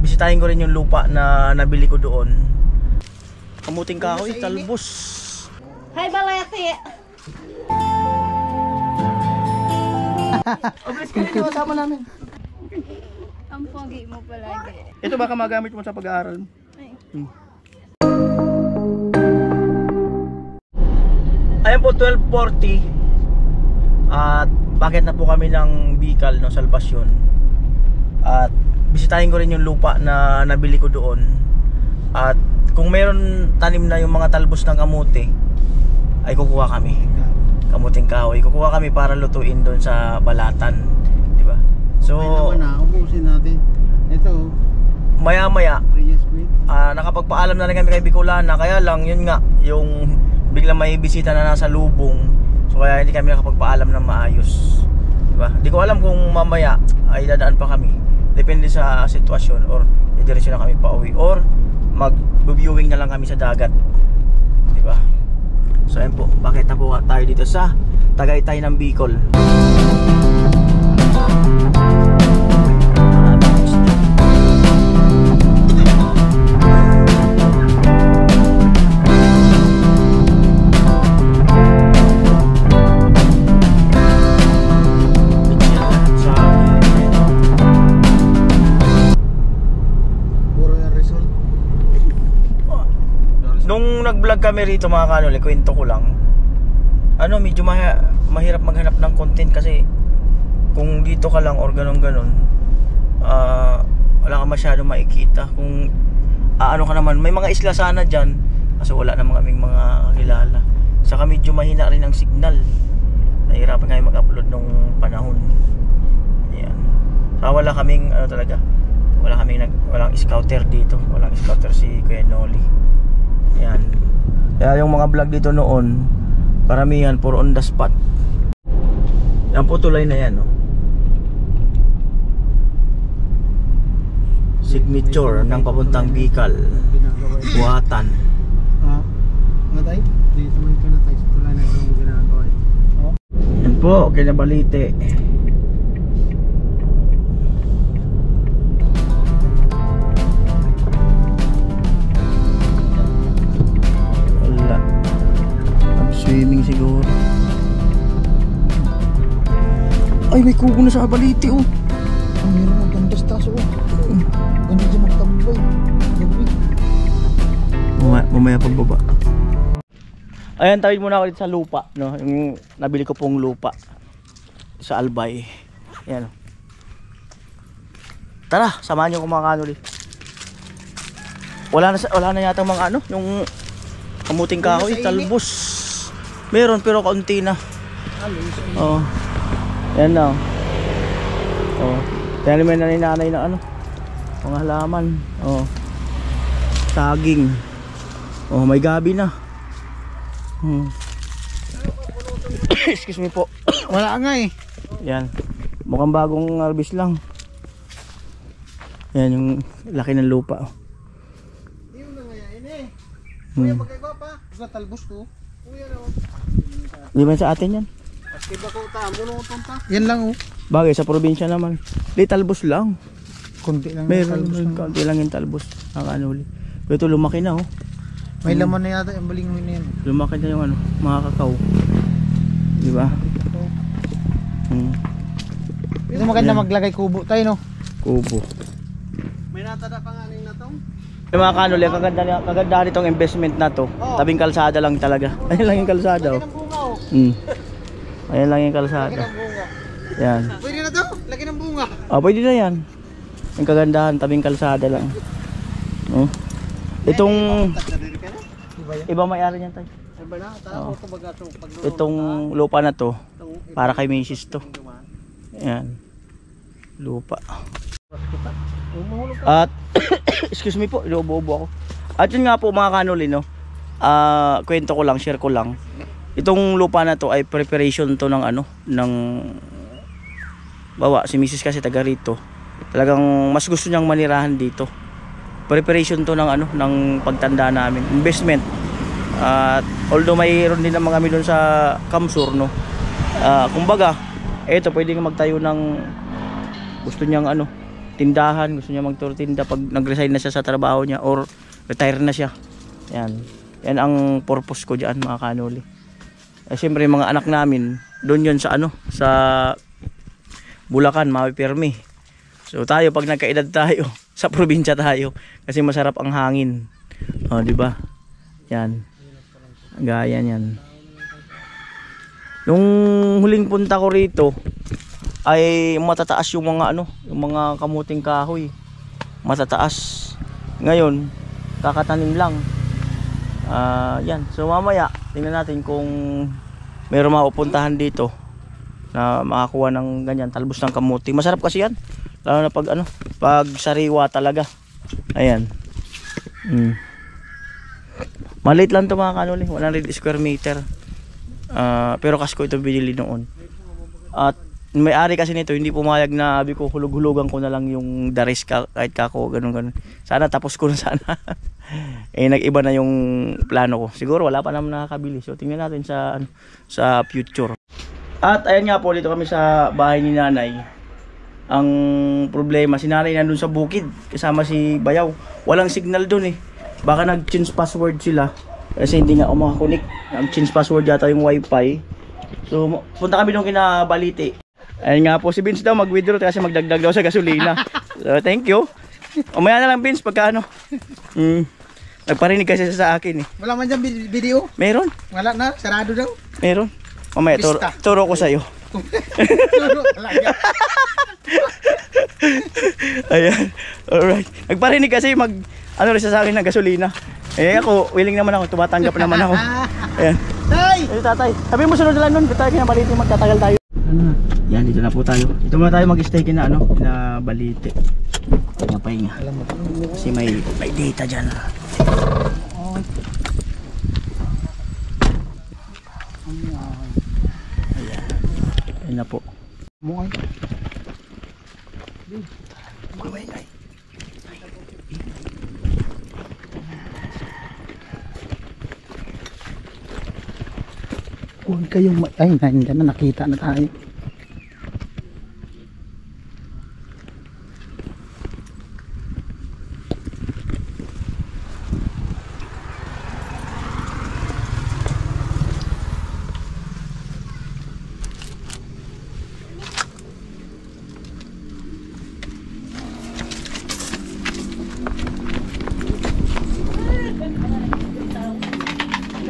bisitahin ko rin yung lupa na nabili ko doon. Kamuting kahoy, talbos. Hi, Balete! Obres ka rin, kasama namin. Ang pogi mo palagi. Ito baka magamit mo sa pag-aaral mo. Ayan po, 12:40. At bakit na po kami ng Bicol, no, Salvacion. At bisitahin ko rin yung lupa na nabili ko doon. At kung meron tanim na yung mga talbos ng kamote, ay kukuha kami. Kamuting kahoy, kukuha kami para lutuin doon sa balatan, di ba? So, okay naman, ubusin natin. Ito, maya-maya, nakapagpaalam na rin kami kay Bicolana. Kaya lang, yun nga, yung biglang may bisita na nasa lubong. So kaya hindi kami nakapagpaalam ng maayos, diba? Hindi ko alam kung mamaya ay dadaan pa kami. Depende sa sitwasyon, or diretso na kami pa uwi, or mag-viewing na lang kami sa dagat, diba? So ayun po, bakit na po tayo dito sa Tagaytay ng Bicol. Nung nag-vlog kami rito mga kanoli, kwento ko lang, medyo mahirap maghanap ng content kasi kung dito ka lang or ganon wala ka masyadong makikita. Kung ka naman, may mga isla sana dyan, kasi wala namang kaming mga kilala. Saka medyo mahina rin ang signal, nahirapan kami mag-upload nung panahon. Ayan. Saka wala kaming walang scouter dito, walang scouter si Kuya Noli. Yan. Kaya yung mga vlog dito noon, karamihan puro on the spot. Yan po tulay na yan, no? Signature ng papuntang Bicol, Buhatan. Matay? Dito may pinatay sa tulay na yung ginagawa. Yan po, Kinabalite. Swimming siguro. Ay, may kubo na sa Abalite, oh. Ang meron ng gandas taso, oh. Ganda dyan magtambay. Mamaya pagbaba. Ayan, tawid muna ako dito sa lupa, no? Yung nabili ko pong lupa sa Albay. Ayan, oh. Tara, samahan nyo kung mga kanoli. Wala na yata mga yung kamuting kahoy, talbos. Meron pero kaunti na. Oh. Yan na. Oh. Kaya naman na ninanay ng mga halaman. Oh. Saging. Oh, may gabi na. Excuse me po. Wala nga eh. Yan. Mukhang bagong harvest lang. Yan yung laki ng lupa. Yung nangayain eh. Kuya, magkaiba pa. Sa talbos to. Kuya na. Di ba sa atin yan? Kiba ko ta, monotone ta. Yan lang oh. Bagay sa probinsya naman. Di talbos lang. Kunti lang. Meron konti lang yung talbos. Ang uli. Pero ito lumaki na, oh. May laman na yata yung balingoy na yan. Lumaki na yung mga kakao. Di ba? Ito maganda maglagay kubo tayo, no? Kubo. May natada pa nga na tong. Yung mga kanuli, kaganda nitong investment na to. Tabing kalsada lang talaga. Ayun lang yung kalsada, oh. Ayun lang yung kalsada. Yan. Pwede na to? Laki ng bunga. Pwede na yan. Yung kagandahan, tabing kalsada lang. Oh. Itong iba may-ari niyan tayo. Itong lupa na to para kay Macy's to. Yan. Lupa. At excuse me po, inuubo-ubo ako. At yun nga po mga kanuli, no. Kwento ko lang, share ko lang. Itong lupa na to ay preparation to ng ng si Mrs. kasi taga rito. Talagang mas gusto niyang manirahan dito. Preparation to ng ng pagtanda namin, investment. At although mayroon din naman kami doon sa Kamsur, no. Kumbaga, eto pwedeng magtayo ng gusto niyang tindahan, gusto niya magtutinda pag nag-resign na siya sa trabaho niya or retire na siya. Yan. Yan ang purpose ko diyan, mga kanuli. Siyempre mga anak namin, doon yun sa sa Bulacan, Mapipirmi. So tayo pag nagkaedad tayo, sa probinsya tayo kasi masarap ang hangin. Oh, di ba? Yan. Gaya niyan. Nung huling punta ko rito ay matataas yung mga yung mga kamuting kahoy. Matataas. Ngayon, kakatanim lang. Yan. So mamaya, tingnan natin kung mayroong mapupuntahan dito na makakuha ng ganyan, talbos ng kamuti. Masarap kasi yan. Lalo na pag pag sariwa talaga. Ayan. Maliit lang to mga kanuli, 100 square meter. Pero kasko ito binili noon. At may-ari kasi nito hindi pumayag na sabi ko hulug-hulugan ko na lang yung daris kahit kako ganun. Sana tapos ko na sana. Nag-iba na yung plano ko. Siguro wala pa naman nakakabili. So tingnan natin sa future. At ayan nga po, dito kami sa bahay ni nanay. Ang problema, si nanay nandun sa bukid kasama si Bayaw. Walang signal dun Baka nag-change password sila kasi hindi nga makakunik. Nag-change password yata yung wifi. So punta kami nung kina Balite. Ayun nga po si Vince daw mag-withdraw kasi magdagdag daw sa gasolina. So thank you. Umaya na lang Vince pagka nagparinig kasi sa akin Wala man dyan video? Meron? Wala na, sarado daw. Meron. Mamaya turo ko sa'yo. Ayan. Alright. Nagparinig kasi rin sa akin ng gasolina. Ako, willing naman ako. Tumatanggap naman ako. Ayan. Tay! Tatay. Sabi mo sunod na lang nun. Tayo kina Balite. Magtatagal tayo. Yan, dito na po tayo. Dito muna tayo mag-stay kina kina Balite. Pahinga. Kasi may data dyan. Ayan na po. Mukha. Kamay. Huwag kayong nandiyan na, nakita na tayo.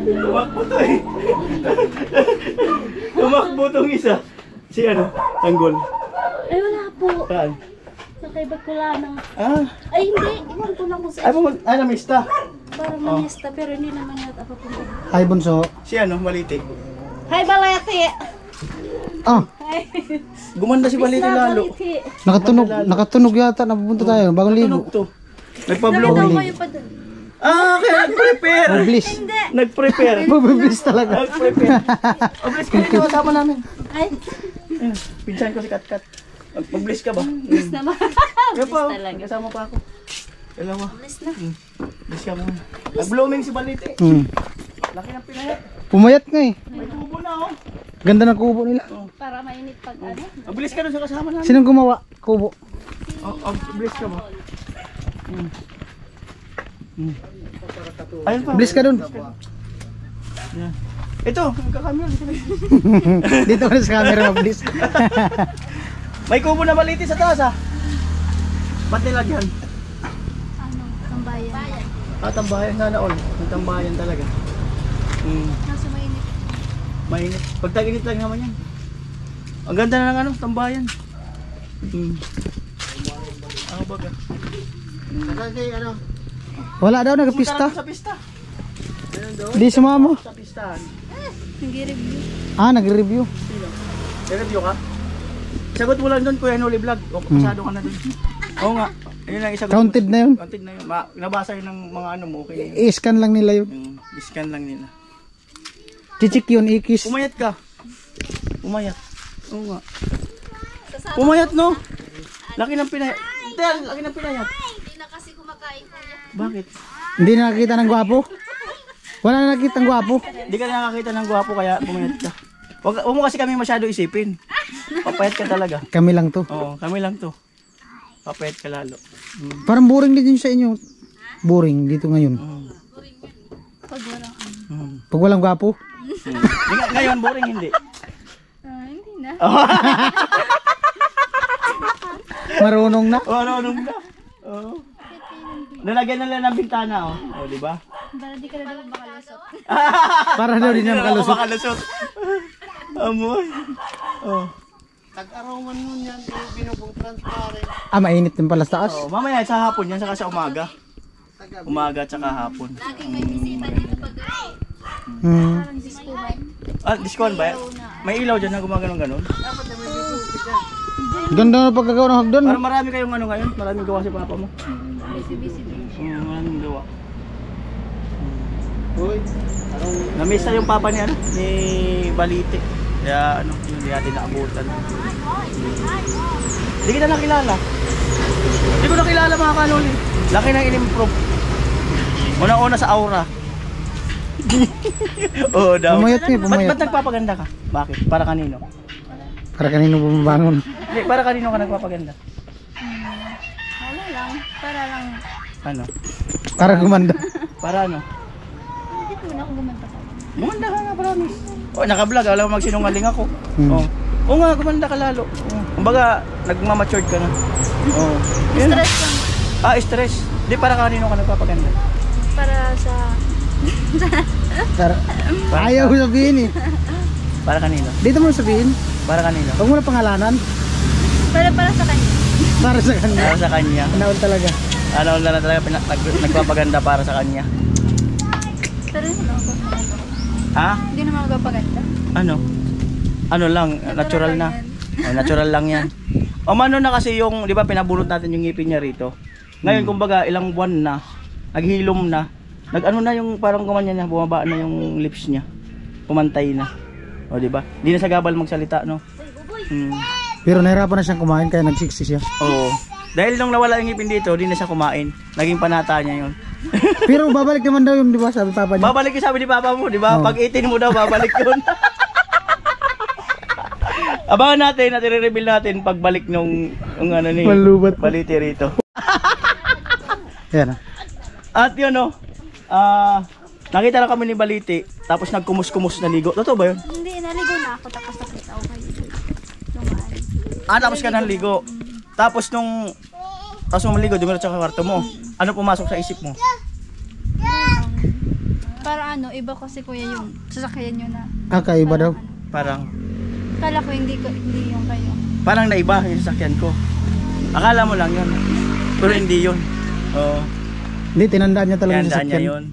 Tumakbo to Tumakbo tong isa. Si Tanggol. Ay, wala po. Saan? Nakaibat ko lang. Ah. Ay, hindi. Iwan ko lang kung saan. Ay, namista. Para manista, pero hindi naman yata ako punta. Hi, Bunso. Si Balite. Hi, Balete! Ah, Hi! Gumanda si Balite lalo. Balete! nakatunog yata, napupunta tayo. Bagong ligo. Tunog to. Nagpa-blow. Nakita ko kayo pa doon. Kaya nag-prepare. Mabilis. Nag-prepare. Mabilis talaga. Nag-prepare. Mabilis ka dito, kasama namin. Ay, Ayun, pinsan ko si Kat. Mag-bliss ka ba? bilis naman. Kaya pa, talaga. kasama pa ako. Dalawa. Bilis na. Bliss ka muna. Nag-blooming si Balite. Laki ng pinayat. Pumayat nga May tubo na Ganda ng kubo nila. Para mainit pag Mabilis ka doon sa kasama namin. Sinong gumawa? Kubo. Bliss ka ba? Ayun pa. Bilis ka dun. Yan. Ito, magkakamera. Dito ka na sa camera, mabilis. May kubo na Balite sa taas Ba't nilagyan? Tambayan. Tambayan sana all. May tambayan talaga. Nasa mainit. Mainit. Pag tag-init lang naman yan. Ang ganda na ng tambayan. Ako baga. Wala daw, nagpista. Sa pista. Di sumamo. Sa pistahan. Nag-review. Nagre-review. Sino? Nag-review ka? Sagot mo lang doon, Kuya Noli Vlog. O, pasado ka na doon. Oo nga. Ayun lang isagot. Counted na yun. Counted na yun. Nabasa yun ng mga mo. Okay na yun. I-scan lang nila yun. Scan lang nila. Chichik yun, ikis. Pumayat ka. Pumayat. Oo nga. Pumayat no? Laki ng pinayat. Laki ng pinayat. Hindi na kasi kumakain ko niya. Bakit? Hindi na nakakita ng gwapo. Wala na nakita ng gwapo. Hindi ka nakakita ng gwapo kaya pumayat ka. Huwag mo kasi kami masyado isipin. Papayat ka talaga. Kami lang to. Oo, kami lang to. Papayat ka lalo. Parang boring din yun sa inyo. Boring dito ngayon. Pag walang ano. Pag walang gwapo. Ngayon, boring hindi. Hindi na. Marunong na. Marunong na. Oo. Nalagyan na lang ng bintana, oh. Oh, di ba? Para di ka na daw makalusot. Para daw din na makalusot. Makalusot. Amoy. Oh. Tag-arawan nun yan, binubong transparent. Mainit din pala sa taas. Oh, mamaya sa hapon yan, saka sa umaga. Umaga tsaka hapon. Laging may bisita dito pag Hmm. parang disco ba? Discount ba? May ilaw dyan na gumagano'n ganon. Ganda na pagkagawa ng hagdan. Para marami kayong ano ngayon, maraming gawa si papa mo. Busy-busy din. Maraming gawa. Uy, Na-miss na yung papa ni ano, ni Balite. Kaya ano, hindi natin naabutan. Hindi kita nakilala. Hindi ko nakilala mga kanoli. Laki na in-improve. Una-una sa aura. Oo daw. Pumayat niya, pumayat. Ba't nagpapaganda ka? Bakit? Para kanino? Para kanino bumabangon. Hindi, para kanino ka nagpapaganda? Wala lang. Para lang. Ano? Para gumanda. Para ano? Hindi ko na ako gumanta sa akin. Gumanda ka nga, promise. Oh, naka-vlog. Alam mo magsinungaling ako. Oh. Oo nga, gumanda ka lalo. Kumbaga, nagmamatured ka na. Oh. Yun. Stress lang. Stress. Di para kanino ka nagpapaganda? Para sa... Para, ayaw ko sabihin eh. Para kanino? Dito mo sabihin. Para kanino? Huwag mo na pangalanan. Para sa kanya. Para sa kanya. Para sa kanya. Naon talaga. Ano na talaga nagpapaganda para sa kanya. Pero hindi naman ako. Ha? Hindi naman ako gapaganda. Ano? Ano lang, natural na. Oh, natural lang yan. O mano na kasi yung, di ba pinabulot natin yung ngipin niya rito. Ngayon kumbaga ilang buwan na, naghilom na. Nag-ano na yung parang gumanyan niya, bumaba na yung lips niya. Pumantay na. O di ba? Hindi na sa gabal magsalita, no? Pero nahirapan na siyang kumain kaya nagsiksi siya. Oo. Dahil nung nawala yung ngipin dito, di na siya kumain. Naging panata niya yun. Pero babalik naman daw yung di ba sabi papa niya. Babalik yung sabi ni papa mo, di ba? Oo. Pag 18 mo daw, babalik yun. Abangan natin, i-reveal natin pagbalik nung ano ni Malubat. Balite rito. Ayan ah. At yun no, nakita lang kami ni Balite, tapos nagkumus-kumus na ligo. Totoo ba yun? Hindi, naligo na ako tapos nakita ako kayo. Lumaan. Tapos ka nang ligo. Tapos tapos mo maligo, dumiretso ka sa kwarto mo. Ano pumasok sa isip mo? Para ano, iba kasi kuya yung sasakyan nyo na. Kakaiba daw. Parang Kala ko hindi yung kayo. parang naiba yung sasakyan ko. Akala mo lang yun. Pero hindi yun. Oo. Hindi, tinandaan niya talaga Kaya yung daan niya sasakyan. yun.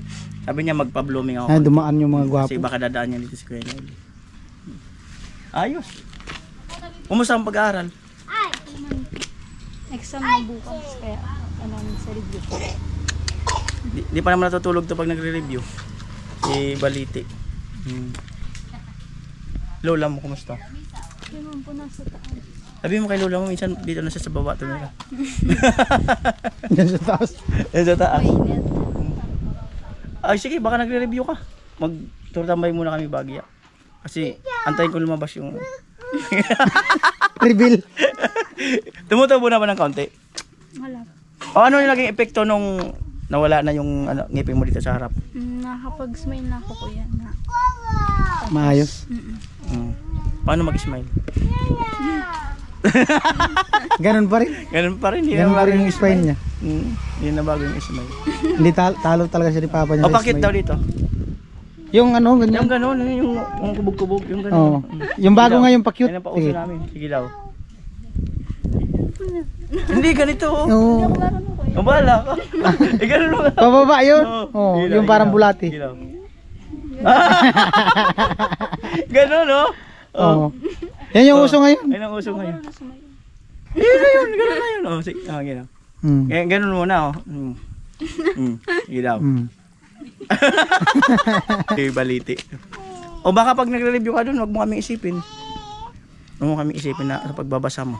Sabi niya magpa-blooming ako. Ay, dumaan yung mga gwapo. Kasi baka dadaan niya dito si Kuya Nelly. Ayos. Kumusta ang pag-aaral? Exam na bukas kaya ano sa review. Di pa naman natutulog to pag nagre-review. Si Balite. Lola mo, kumusta? Naman po nasa taas. Sabi mo kay Lola mo, minsan dito na siya sa baba tumira. Yan sa taas. Yan sa taas. Mainit. Ay sige, baka nagre-review ka. Magturtambay muna kami Bagya. Kasi antayin ko lumabas yung... Reveal. Tumutubo na ba ng kaunti? Wala. O ano yung naging epekto nung nawala na yung ngipin mo dito sa harap? Nakapag-smile na ako kuya na. Maayos. Paano mag-smile? Ganun pa rin. Ganun pa rin. Ganun pa rin yung spine niya. Hindi na bago yung smile. Hindi talo talaga siya ni papa niya. O sa bakit smile. daw dito? Yung ano, ganyan. Yung gano'n, yung kubog-kubog, yung gano'n. Oo. Yung bago nga yung pa-cute. Yan ang pauso Sige. namin. Sige daw. Hindi, ganito. Oo. Marunong kuya. Ang bahala ka. Ganun mo. Pababa yun. Oo. Oo, Sige yung daw, parang sige daw. bulati. Sige daw. Ganun, no? Oo. Yan yung uso ngayon. Ayun ang uso ngayon. Yun na yun, ganun na yun. Oh, sige, gano'n. Ganun muna, oh. Sige daw. Sige, Balite. O baka pag nagre-review ka dun, wag mo kami isipin. Huwag mo kami isipin na sa pagbabasa mo.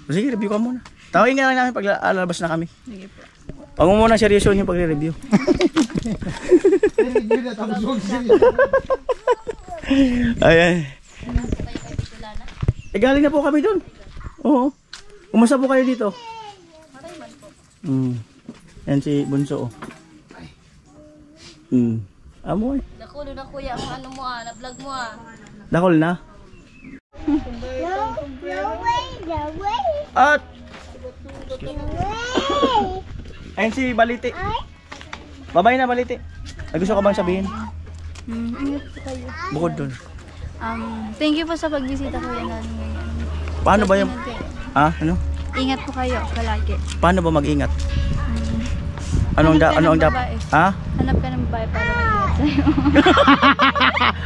Sige, review ka muna. Tawagin nga lang namin pag lalabas na kami. Sige po. Huwag mo muna seryoso yung pagre-review. Ayan. Galing na po kami dun. Oo. Kumusta po kayo dito? Maray man po. Yan si Bunso. Amoy. Nakulo na kuya, ang ano mo na-vlog mo Dakol na. At ayun si Baliti. Babay na Baliti. Ay, gusto ka bang sabihin? Ingat po kayo. Bukod dun. Thank you po sa pagbisita kuya namin ngayon. Paano ba yung... Ano? Ingat po kayo palagi. Paano ba mag-ingat? Ano ang Hanap ka ng dapat? babae. Hanap ka ng babae para mag-ingat sa'yo.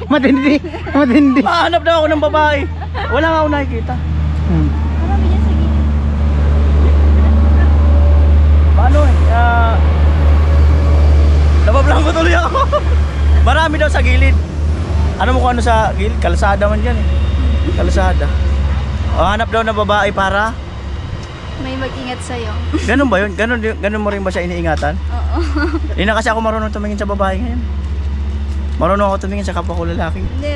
Matindi. Matindi. Hanap daw ako ng babae. Wala nga ako nakikita. Marami dyan sa gilid. Paano nabablang ko tuloy ako. Marami daw sa gilid. Ano mo kung ano sa gilid? Kalsada man dyan Kalsada. Hanap daw ng babae para... May mag-ingat sa'yo. Ganun ba yun? Ganun mo rin ba siya iniingatan? Oo. Hindi na kasi ako marunong tumingin sa babae ngayon. Marunong ako tumingin sa kapwa ko lalaki. Hindi.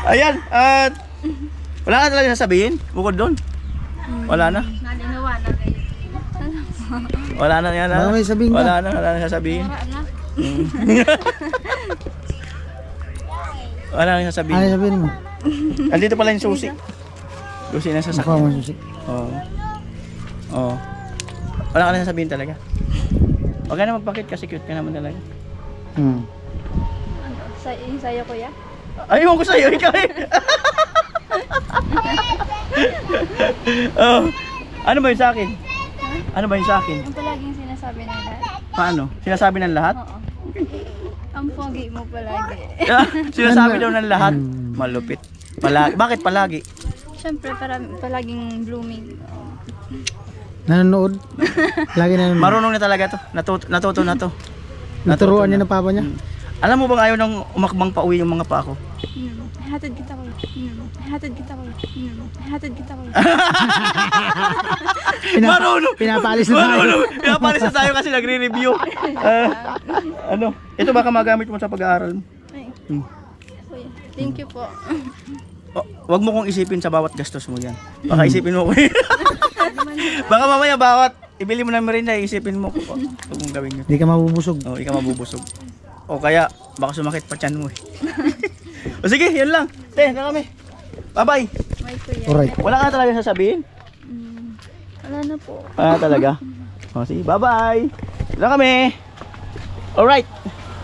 Ayan, at wala na talaga sasabihin bukod doon. Wala na. Nalinawa na kayo. Wala na yan. Baka may sabihin ka. Wala na sasabihin. Wala na. Wala na sasabihin. Ano sabihin mo? Andito pala yung susi. Susi na Mukha sasakyan. mo susi. Oo. Wala ka na sasabihin talaga. Huwag ka na magpakit kasi cute ka naman talaga. Ano? Yung sa'yo kuya? Ayun ko sa'yo, ikaw eh. Ano ba yung sa akin? Ano ba yung sa akin? Ang palaging sinasabi ng lahat. Paano? Sinasabi ng lahat? Oo. Ang pogi mo palagi. Sinasabi daw ng lahat. Malupit. Bakit palagi? Siyempre, palaging blooming. Nanonood. Lagi nanonood. Marunong na talaga to. Natuto na to. Naturuan niya ng papa niya. Alam mo bang ayaw nang umakbang pa uwi yung mga pa ako? Hatid kita ko. Hatid kita ko. Hatid kita ko. Marunong! Pinapalis na tayo. Marunong! Pinapalis na tayo kasi nagre-review. Ano? Ito baka magamit mo sa pag-aaral mo. Ay. Kuya, thank you po. Wag mo kong isipin sa bawat gastos mo yan. Baka isipin mo ko yun. Baka mamaya bawat ibili mo ng merinda, isipin mo ko. Huwag mong gawin yun. Hindi ka mabubusog. O, ikaw mabubusog. O kaya, baka sumakit pa tiyan mo eh. O sige, yun lang. Te, na kami. Bye-bye. May kuya. Alright. Wala ka talaga sasabihin? Wala na po. Talaga? O sige, bye-bye. Na kami. Alright.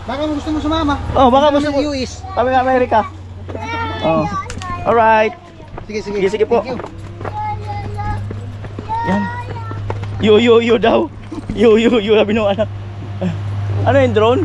Baka mo gusto mo sumama. Baka gusto mo. US. Kami ng Amerika. Alright. Sige. Sige po. Thank you. Yan. Yo daw. Yo, sabi nung anak. Ano yung drone?